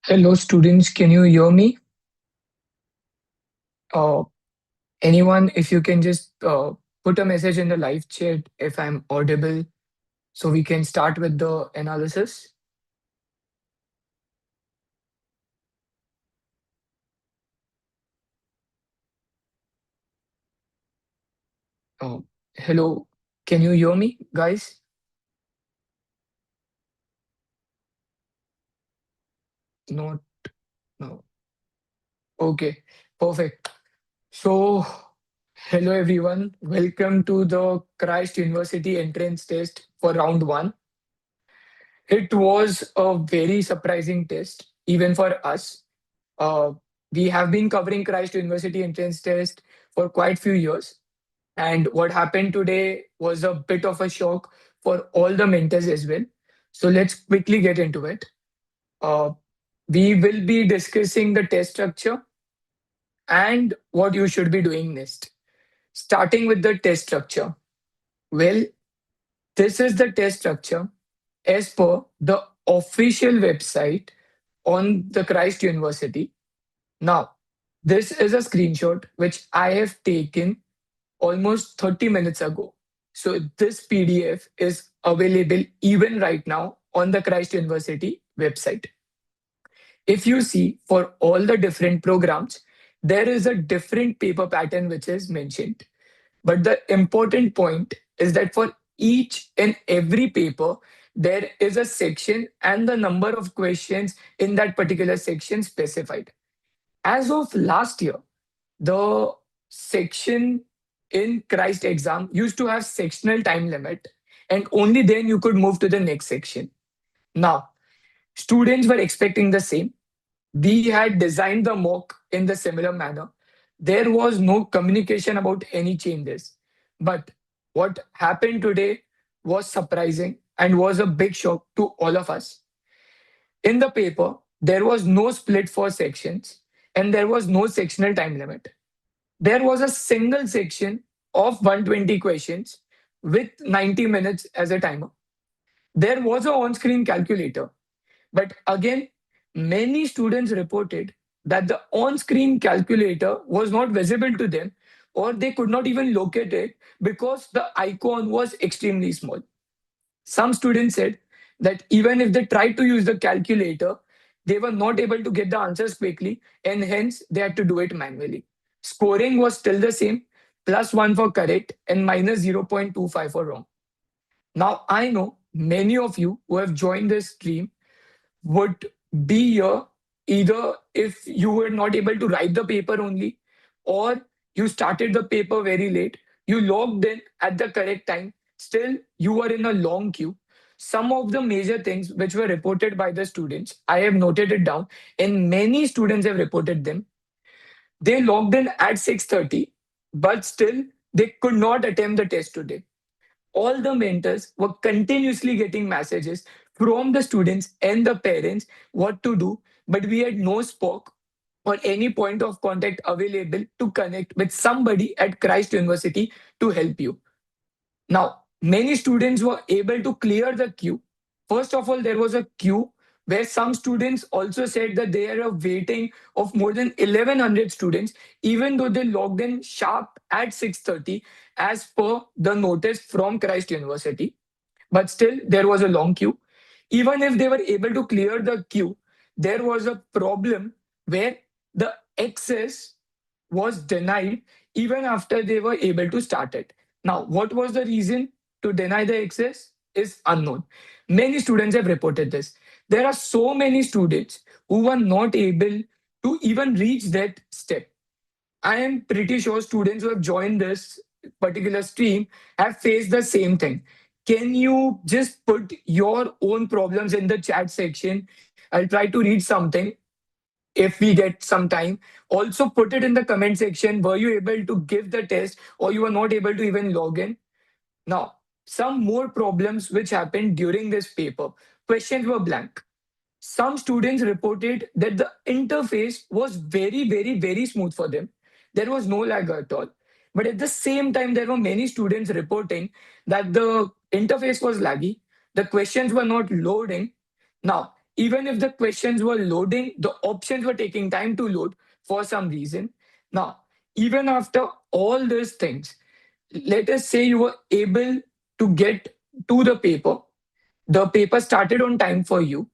Hello, students. Can you hear me? Uh, Anyone, if you can just put a message in the live chat if I'm audible, so we can start with the analysis. Uh, Hello, can you hear me, guys? Not, no. Okay, perfect. So, hello everyone. Welcome to the Christ University entrance test for round one. It was a very surprising test, even for us. Uh, we have been covering Christ University entrance test for quite few years, and what happened today was a bit of a shock for all the mentors as well. So let's quickly get into it. Uh, we will be discussing the test structure and what you should be doing next. Starting with the test structure. Well, this is the test structure as per the official website on the Christ University. Now, this is a screenshot which I have taken almost 30 minutes ago. So, this PDF is available even right now on the Christ University website. If you see for all the different programs, there is a different paper pattern which is mentioned. But the important point is that for each and every paper, there is a section and the number of questions in that particular section specified. As of last year, the section in Christ exam used to have sectional time limit, and only then you could move to the next section. Now, students were expecting the same. We had designed the mock in the similar manner. There was no communication about any changes. But what happened today was surprising and was a big shock to all of us. In the paper, there was no split for sections and there was no sectional time limit. There was a single section of 120 questions with 90 minutes as a timer. There was a on screen calculator, but again, many students reported that the on screen calculator was not visible to them or they could not even locate it because the icon was extremely small. Some students said that even if they tried to use the calculator, they were not able to get the answers quickly and hence they had to do it manually. Scoring was still the same, +1 for correct and -0.25 for wrong. Now, I know many of you who have joined this stream would be here either if you were not able to write the paper only, or you started the paper very late, you logged in at the correct time, still you were in a long queue. Some of the major things which were reported by the students, I have noted it down, and many students have reported them. They logged in at 6:30, but still they could not attempt the test today. All the mentors were continuously getting messages from the students and the parents what to do, but we had no spoke or any point of contact available to connect with somebody at Christ University to help you. Now, many students were able to clear the queue. First of all, there was a queue where some students also said that they are waiting of more than 1100 students, even though they logged in sharp at 6:30 as per the notice from Christ University. But still, there was a long queue. Even if they were able to clear the queue, there was a problem where the access was denied even after they were able to start it. Now, what was the reason to deny the access is unknown. Many students have reported this. There are so many students who were not able to even reach that step. I am pretty sure students who have joined this particular stream have faced the same thing. Can you just put your own problems in the chat section? I'll try to read something if we get some time. Also, put it in the comment section. Were you able to give the test or you were not able to even log in? Now, some more problems which happened during this paper. Questions were blank. Some students reported that the interface was very, very, very smooth for them. There was no lag at all. But at the same time, there were many students reporting that the interface was laggy, the questions were not loading. Now, Even if the questions were loading, the options were taking time to load for some reason. Now, even after all these things, let us say you were able to get to the paper started on time for you.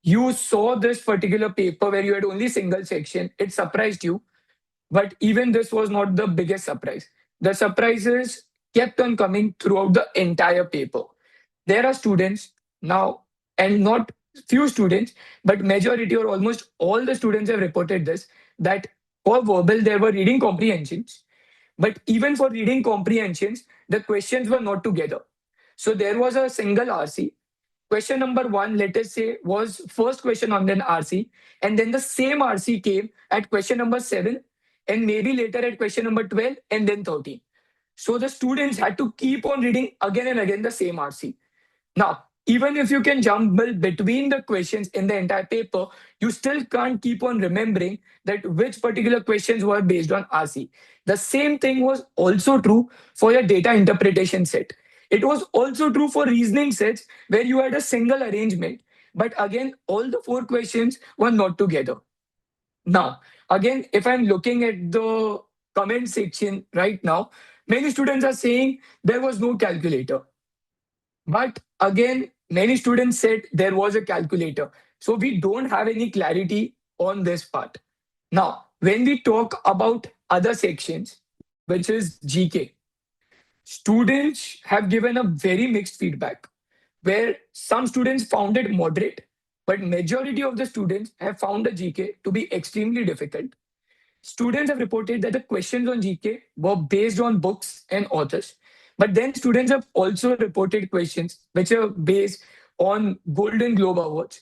You saw this particular paper where you had only single section. It surprised you, but even this was not the biggest surprise. The surprises kept on coming throughout the entire paper. There are students now, and not few students, but majority or almost all the students have reported this, that for verbal there were reading comprehensions, but even for reading comprehensions, the questions were not together. So there was a single RC. Question number one, let us say, was first question on an RC, and then the same RC came at question number seven, and maybe later at question number 12, and then 13. So the students had to keep on reading again and again the same RC. Now, even if you can jumble between the questions in the entire paper, you still can't keep on remembering that which particular questions were based on RC. The same thing was also true for your data interpretation set. It was also true for reasoning sets where you had a single arrangement. But again, all the four questions were not together. Now, again, if I'm looking at the comment section right now, many students are saying there was no calculator. But again, many students said there was a calculator. So we don't have any clarity on this part. Now, when we talk about other sections, which is GK, students have given a very mixed feedback where some students found it moderate, but majority of the students have found the GK to be extremely difficult. Students have reported that the questions on GK were based on books and authors. But then students have also reported questions which are based on Golden Globe Awards.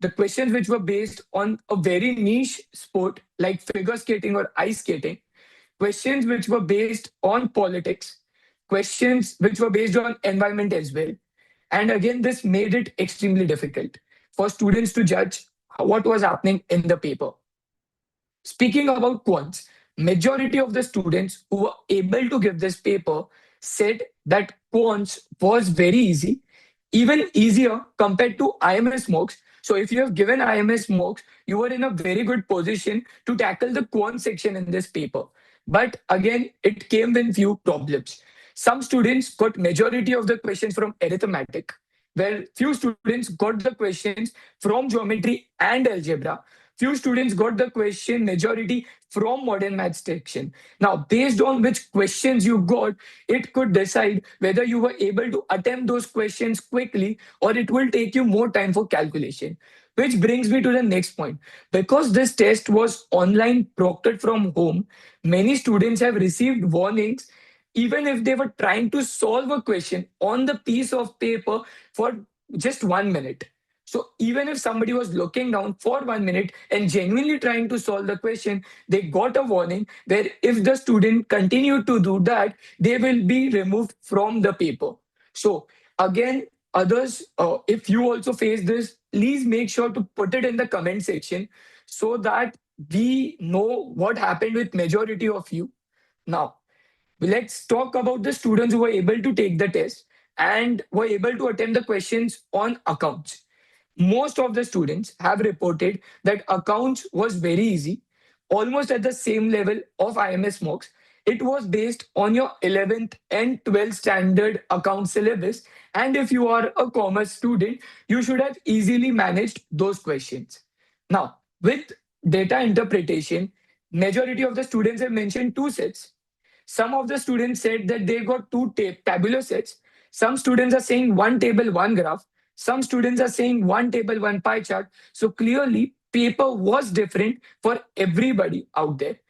The questions which were based on a very niche sport like figure skating or ice skating, questions which were based on politics, questions which were based on environment as well. And again, this made it extremely difficult for students to judge what was happening in the paper. Speaking about quants, majority of the students who were able to give this paper said that quants was very easy, even easier compared to IMS mocks. So if you have given IMS mocks, you were in a very good position to tackle the quant section in this paper. But again, it came with few problems. Some students got majority of the questions from arithmetic, where few students got the questions from geometry and algebra. Few students got the question majority from modern maths section. Now, based on which questions you got, it could decide whether you were able to attempt those questions quickly or it will take you more time for calculation. Which brings me to the next point. Because this test was online proctored from home, many students have received warnings even if they were trying to solve a question on the piece of paper for just 1 minute. So even if somebody was looking down for 1 minute and genuinely trying to solve the question, they got a warning where if the student continued to do that, they will be removed from the paper. So again, others, if you also face this, please make sure to put it in the comment section so that we know what happened with majority of you. Now, let's talk about the students who were able to take the test and were able to attempt the questions on accounts. Most of the students have reported that accounts was very easy, almost at the same level of IMS mocks. It was based on your 11th and 12th standard account syllabus. And if you are a commerce student, you should have easily managed those questions. Now, with data interpretation, majority of the students have mentioned two sets. Some of the students said that they got two tabular sets. Some students are saying one table, one graph. Some students are saying one table, one pie chart. So clearly, paper was different for everybody out there.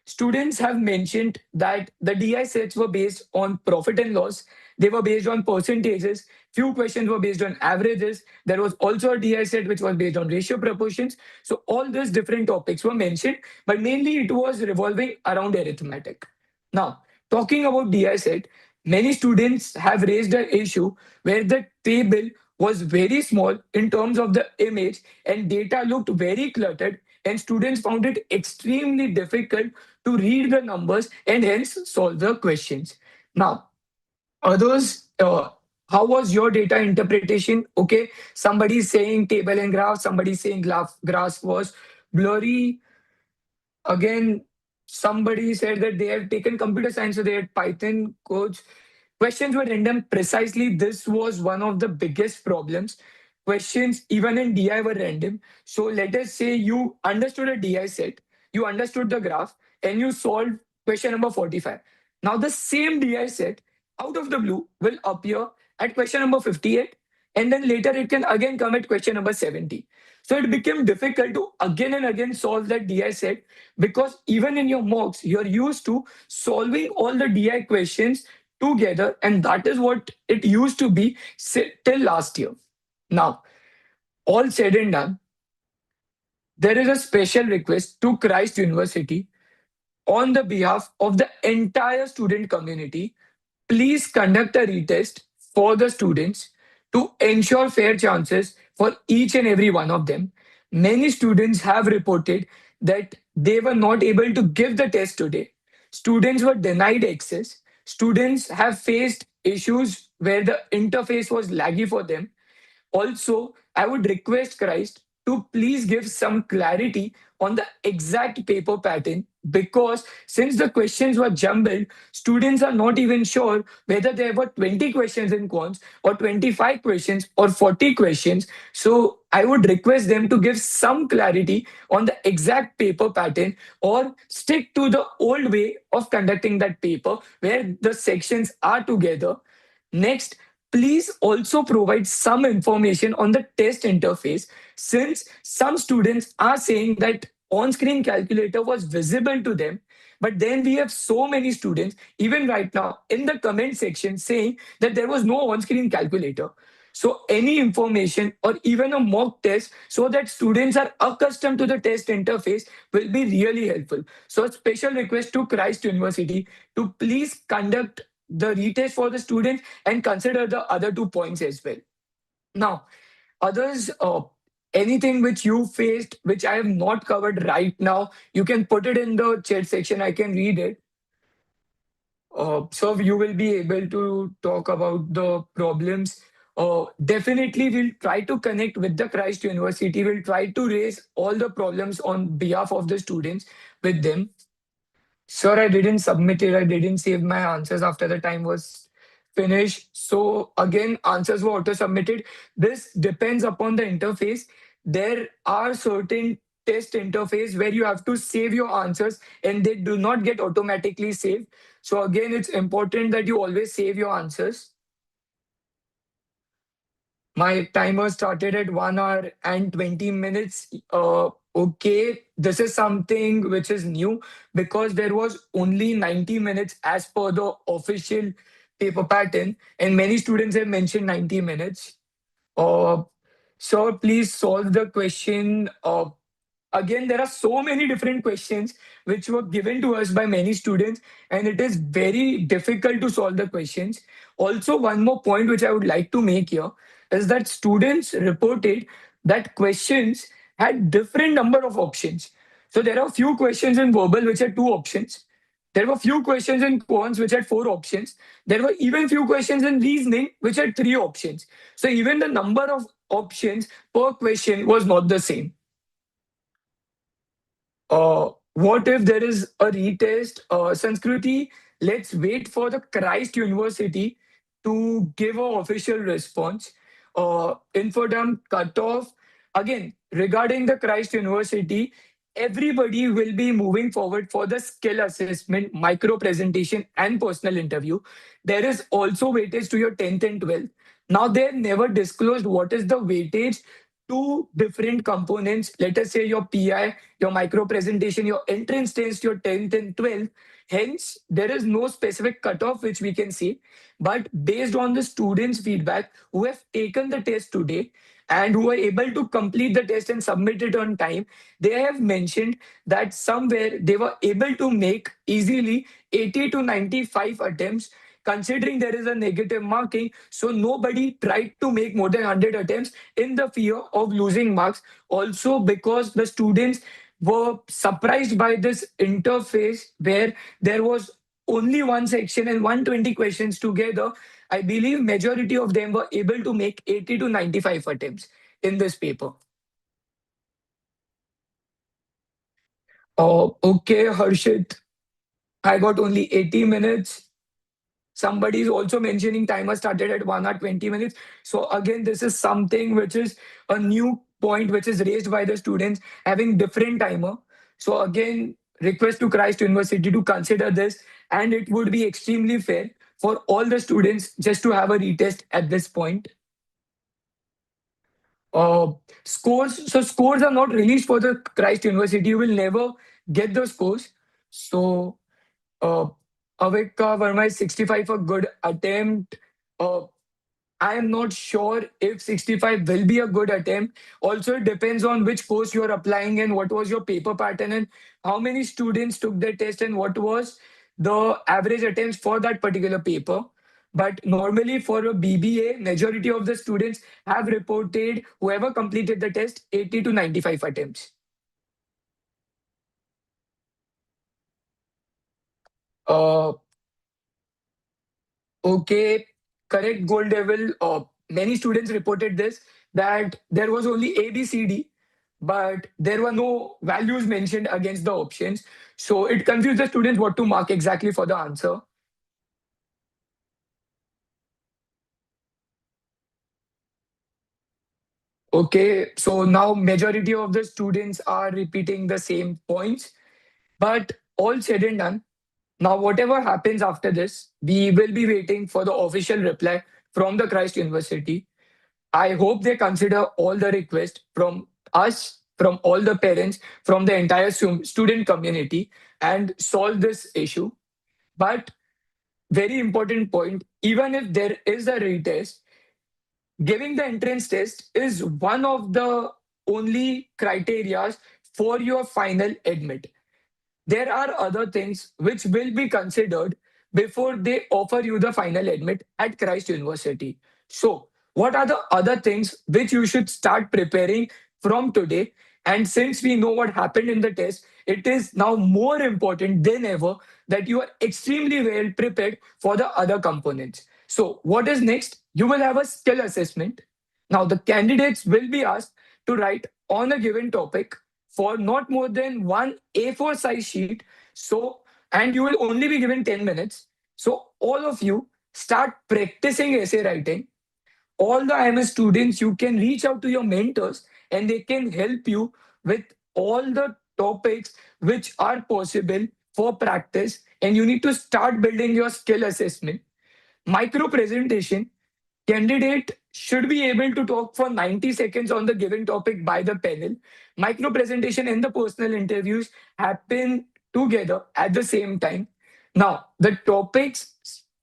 Students have mentioned that the DI sets were based on profit and loss. They were based on percentages. Few questions were based on averages. There was also a DI set which was based on ratio proportions. So all these different topics were mentioned, but mainly it was revolving around arithmetic. Now, talking about DI set, many students have raised an issue where the table was very small in terms of the image and data looked very cluttered, and students found it extremely difficult to read the numbers and hence solve the questions. Now, others How was your data interpretation? Okay, somebody saying table and graph, somebody saying graphs was blurry. Again, somebody said that they have taken computer science, so they had Python codes. Questions were random. Precisely, this was one of the biggest problems. Questions, even in DI, were random. So let us say you understood a DI set, you understood the graph, and you solved question number 45. Now, the same DI set, out of the blue, will appear at question number 58, and then later it can again come at question number 70. So it became difficult to again and again solve that DI set, because even in your mocks, you're used to solving all the DI questions together, and that is what it used to be till last year. Now, all said and done, there is a special request to Christ University on the behalf of the entire student community. Please conduct a retest for the students to ensure fair chances for each and every one of them. Many students have reported that they were not able to give the test today. Students were denied access. Students have faced issues where the interface was laggy for them. Also, I would request Christ to please give some clarity on the exact paper pattern, because since the questions were jumbled, students are not even sure whether there were 20 questions in quants or 25 questions or 40 questions. So I would request them to give some clarity on the exact paper pattern, or stick to the old way of conducting that paper where the sections are together. Next, please also provide some information on the test interface, since some students are saying that on-screen calculator was visible to them, but then we have so many students even right now in the comment section saying that there was no on-screen calculator. So any information or even a mock test so that students are accustomed to the test interface will be really helpful. So a special request to Christ University to please conduct the retest for the students and consider the other 2 points as well. Now, others, anything which you faced, which I have not covered right now, you can put it in the chat section. I can read it. So you will be able to talk about the problems. Definitely, we'll try to connect with the Christ University. We'll try to raise all the problems on behalf of the students with them. Sir, I didn't submit it. I didn't save my answers after the time was finished. So again, answers were auto submitted. This depends upon the interface. There are certain test interface where you have to save your answers and they do not get automatically saved. So again, it's important that you always save your answers. My timer started at 1 hour and 20 minutes. Okay, this is something which is new, because there was only 90 minutes as per the official paper pattern, and many students have mentioned 90 minutes. Uh, Sir, please solve the question. Again, there are so many different questions which were given to us by many students, and it is very difficult to solve the questions. Also, one more point which I would like to make here is that students reported that questions had different number of options. So there are few questions in verbal which had two options. There were few questions in quants which had four options. There were even few questions in reasoning which had three options. So even the number of options per question was not the same. What if there is a retest? Sanskriti, let's wait for the Christ University to give an official response. Infodump cutoff. Again, regarding the Christ University, everybody will be moving forward for the skill assessment, micro presentation, and personal interview. There is also weightage to your 10th and 12th. Now, they have never disclosed what is the weightage to different components. Let us say your PI, your micro presentation, your entrance test, your 10th and 12th. Hence, there is no specific cutoff which we can see. But based on the students' feedback who have taken the test today and who are able to complete the test and submit it on time, they have mentioned that somewhere they were able to make easily 80 to 95 attempts, considering there is a negative marking. So nobody tried to make more than 100 attempts in the fear of losing marks. Also, because the students were surprised by this interface where there was only one section and 120 questions together. I believe majority of them were able to make 80 to 95 attempts in this paper. Okay, Harshit, I got only 80 minutes. Somebody is also mentioning timer started at 1 hour 20 minutes. So again, this is something which is a new point which is raised by the students having different timer. So again, request to Christ University to consider this, and it would be extremely fair for all the students just to have a retest at this point. Uh, scores are not released for the Christ University. You will never get the scores. So uh, Avika Verma is 65 a good attempt. Uh, I am not sure if 65 will be a good attempt. Also, it depends on which course you are applying and what was your paper pattern and how many students took the test and what was the average attempts for that particular paper. But normally for a BBA, majority of the students have reported whoever completed the test 80 to 95 attempts. Uh, Okay, correct, Gold Devil. Many students reported this that there was only A, B, C, D, but there were no values mentioned against the options. So it confused the students what to mark exactly for the answer. Okay, so now majority of the students are repeating the same points, but all said and done. Now, whatever happens after this, we will be waiting for the official reply from the Christ University. I hope they consider all the requests from us, from all the parents, from the entire student community and solve this issue. But very important point, even if there is a retest, giving the entrance test is one of the only criterias for your final admit. There are other things which will be considered before they offer you the final admit at Christ University. So, what are the other things which you should start preparing from today? And since we know what happened in the test, it is now more important than ever that you are extremely well prepared for the other components. So, what is next? You will have a skill assessment. Now, the candidates will be asked to write on a given topic for not more than one A4 size sheet. So, and you will only be given 10 minutes. So, all of you start practicing essay writing. All the IMS students, you can reach out to your mentors and they can help you with all the topics which are possible for practice. And you need to start building your skill assessment. Micro presentation. Candidate should be able to talk for 90 seconds on the given topic by the panel. Micro presentation and the personal interviews happen together at the same time. Now, the topics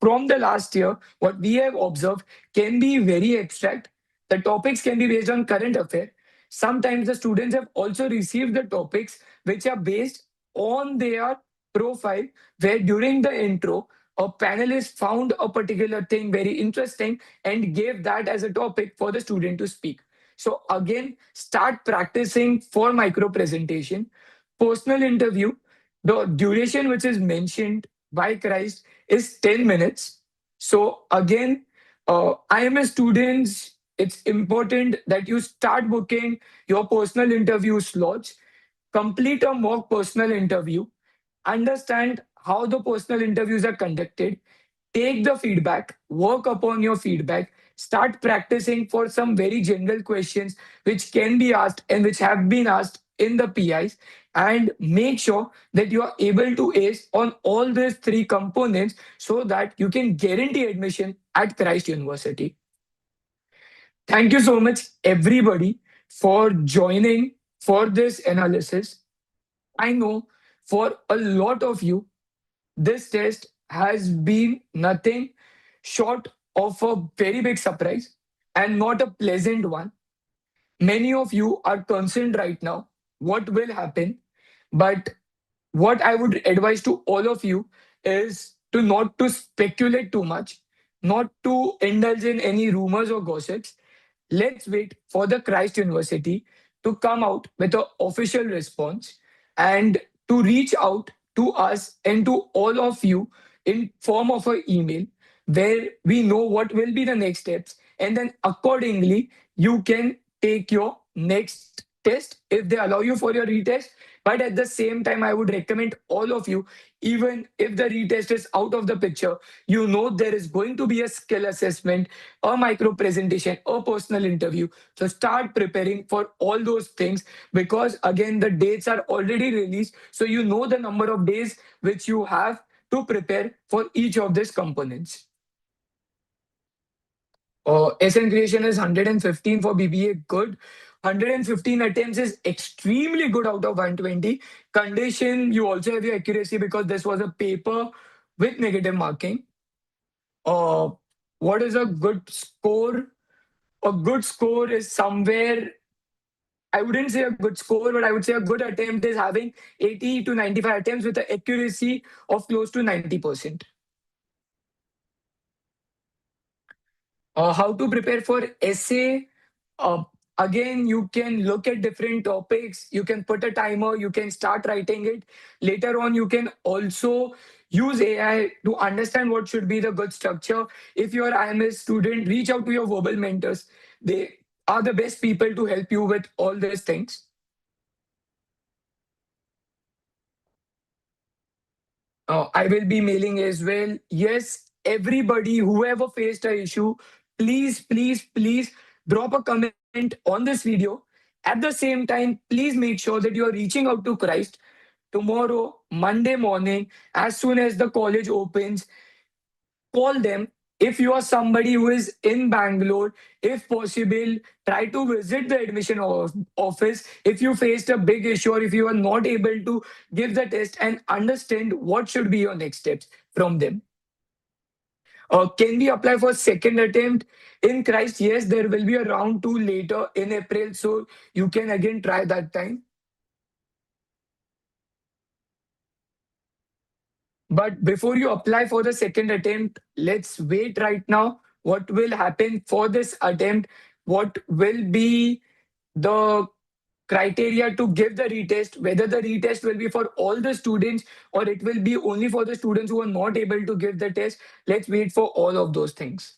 from the last year, what we have observed, can be very abstract. The topics can be based on current affair. Sometimes the students have also received the topics which are based on their profile, where during the intro, a panelist found a particular thing very interesting and gave that as a topic for the student to speak. So again, start practicing for micro presentation. Personal interview, the duration which is mentioned by Christ is 10 minutes. So again, IMS students, it's important that you start booking your personal interview slots, complete a mock personal interview, understand how the personal interviews are conducted, take the feedback, work upon your feedback, start practicing for some very general questions which can be asked and which have been asked in the PIs, and make sure that you are able to ace on all these three components so that you can guarantee admission at Christ University. Thank you so much, everybody, for joining for this analysis. I know for a lot of you, this test has been nothing short of a very big surprise and not a pleasant one. Many of you are concerned right now what will happen, but what I would advise to all of you is to not to speculate too much, not to indulge in any rumors or gossips. Let's wait for the Christ University to come out with an official response and to reach out to us and to all of you in form of an email. where we know what will be the next steps, and then accordingly you can take your next test if they allow you for your retest. But at the same time, I would recommend all of you, even if the retest is out of the picture, you know there is going to be a skill assessment, a micro presentation, a personal interview. So start preparing for all those things, because again the dates are already released, so you know the number of days which you have to prepare for each of these components. SN creation is 115 for BBA, good. 115 attempts is extremely good out of 120. Condition, you also have your accuracy because this was a paper with negative marking. Uh, what is a good score? A good score is somewhere, I wouldn't say a good score, but I would say a good attempt is having 80 to 95 attempts with an accuracy of close to 90%. How to prepare for essay? Uh, Again, you can look at different topics. You can put a timer. You can start writing it. Later on, you can also use AI to understand what should be the good structure. If you're IMS student, reach out to your verbal mentors. They are the best people to help you with all these things. I will be mailing as well. Yes, everybody, whoever faced a issue, please, please, please drop a comment on this video. At the same time, please make sure that you are reaching out to Christ tomorrow, Monday morning, as soon as the college opens. Call them. If you are somebody who is in Bangalore, if possible, try to visit the admission office. If you faced a big issue or if you are not able to give the test, and understand what should be your next steps from them. Can we apply for second attempt in Christ? Yes, there will be a round two later in April, so you can again try that time. But before you apply for the second attempt, let's wait right now. What will happen for this attempt? What will be the criteria to give the retest? Whether the retest will be for all the students or it will be only for the students who are not able to give the test? Let's wait for all of those things.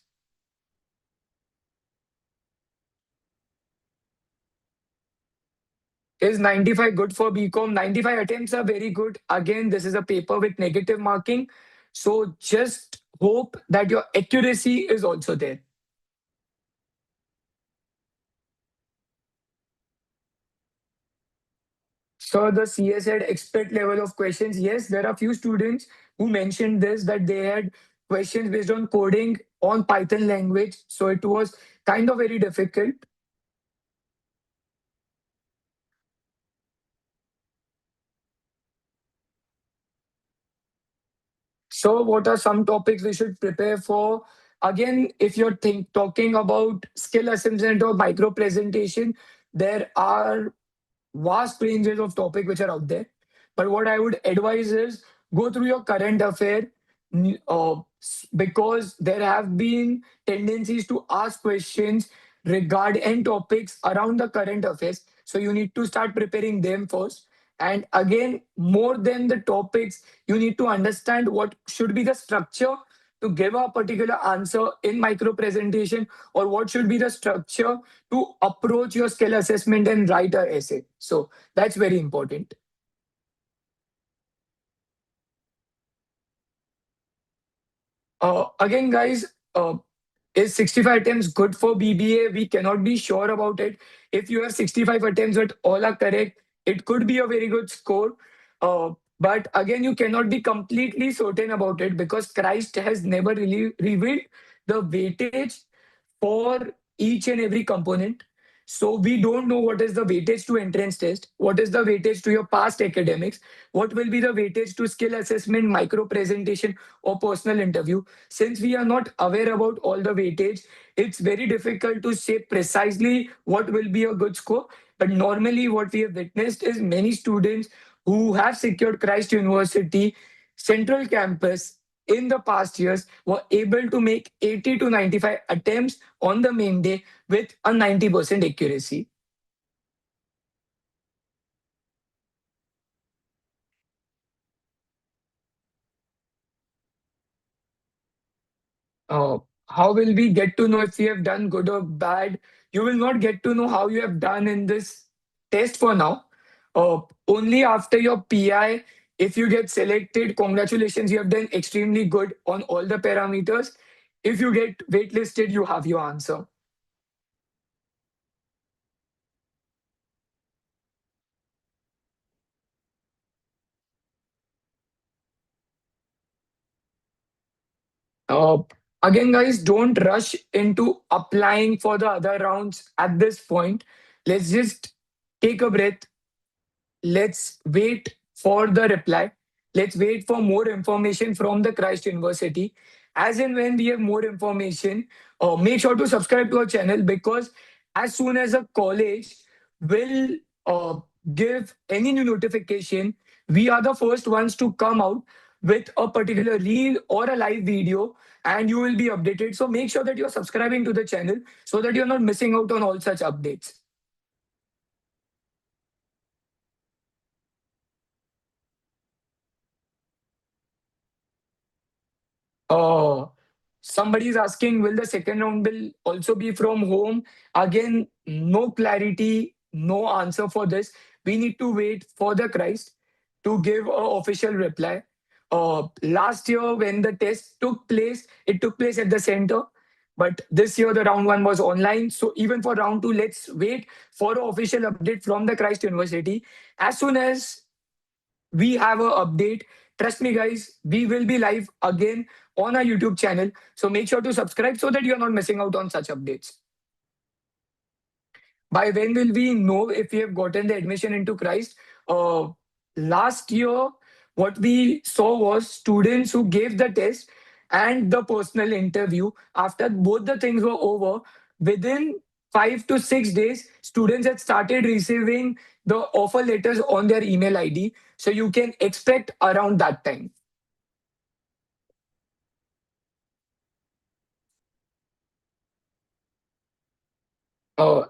Is 95 good for BCom? 95 attempts are very good. Again, this is a paper with negative marking. So just hope that your accuracy is also there. So the CS had expert level of questions. Yes, there are few students who mentioned this, that they had questions based on coding on Python language. So it was kind of very difficult. So what are some topics we should prepare for? Again, if you're talking about skill assessment or micro presentation, there are vast ranges of topic which are out there. But what I would advise is go through your current affair, because there have been tendencies to ask questions regarding topics around the current affairs. So you need to start preparing them first. And again, more than the topics, you need to understand what should be the structure to give a particular answer in micro presentation, or what should be the structure to approach your skill assessment and write a essay. So that's very important. Again, guys, is 65 attempts good for BBA? We cannot be sure about it. If you have 65 attempts but all are correct, it could be a very good score. But again, you cannot be completely certain about it, because Christ has never really revealed the weightage for each and every component. So we don't know what is the weightage to entrance test, what is the weightage to your past academics, what will be the weightage to skill assessment, micro presentation, or personal interview. Since we are not aware about all the weightage, it's very difficult to say precisely what will be a good score. But normally, what we have witnessed is many students who have secured Christ University Central Campus in the past years were able to make 80 to 95 attempts on the main day with a 90% accuracy. Uh, how will we get to know if we have done good or bad? You will not get to know how you have done in this test for now. Only after your PI, if you get selected, congratulations, you have done extremely good on all the parameters. If you get waitlisted, you have your answer. Uh, Again, guys, don't rush into applying for the other rounds at this point. Let's just take a breath. Let's wait for the reply. Let's wait for more information from the Christ University. As and when we have more information, make sure to subscribe to our channel, because as soon as a college will uh, give any new notification, we are the first ones to come out with a particular reel or a live video, and you will be updated. So make sure that you're subscribing to the channel so that you're not missing out on all such updates. Uh, Somebody is asking, will the second round will also be from home? Again, no clarity, no answer for this. We need to wait for the Christ to give a official reply. Last year, when the test took place, it took place at the center. But this year, the round one was online. So even for round two, let's wait for an official update from the Christ University. As soon as we have a update, trust me guys, we will be live again on our YouTube channel, so make sure to subscribe so that you're not missing out on such updates. By when will we know if we have gotten the admission into Christ? Last year, what we saw was students who gave the test and the personal interview. After both the things were over, within 5 to 6 days, students had started receiving the offer letters on their email ID. So you can expect around that time.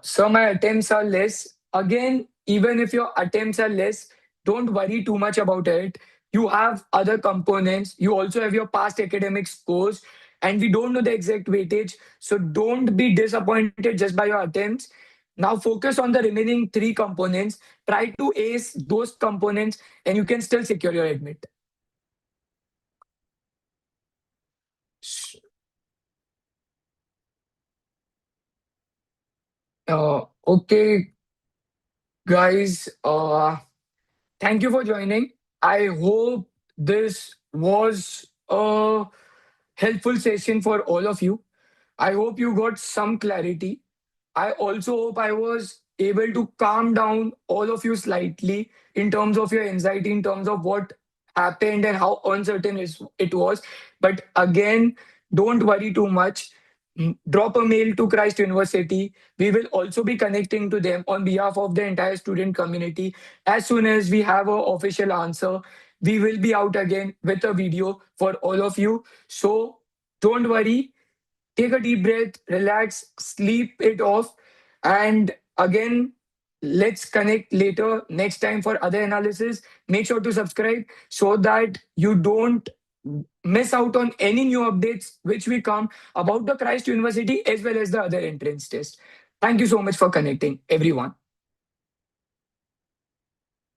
So my attempts are less. Again, even if your attempts are less, don't worry too much about it. You have other components. You also have your past academic scores, and we don't know the exact weightage. So don't be disappointed just by your attempts. Now focus on the remaining three components. Try to ace those components, and you can still secure your admit. Okay, guys. Thank you for joining. I hope this was a helpful session for all of you. I hope you got some clarity. I also hope I was able to calm down all of you slightly in terms of your anxiety, in terms of what happened and how uncertain it was. But again, don't worry too much. Drop a mail to Christ University. We will also be connecting to them on behalf of the entire student community. As soon as we have an official answer, we will be out again with a video for all of you. So don't worry, take a deep breath, relax, sleep it off, and again, let's connect later next time for other analysis. Make sure to subscribe so that you don't miss out on any new updates which we come about the Christ University as well as the other entrance test. Thank you so much for connecting, everyone.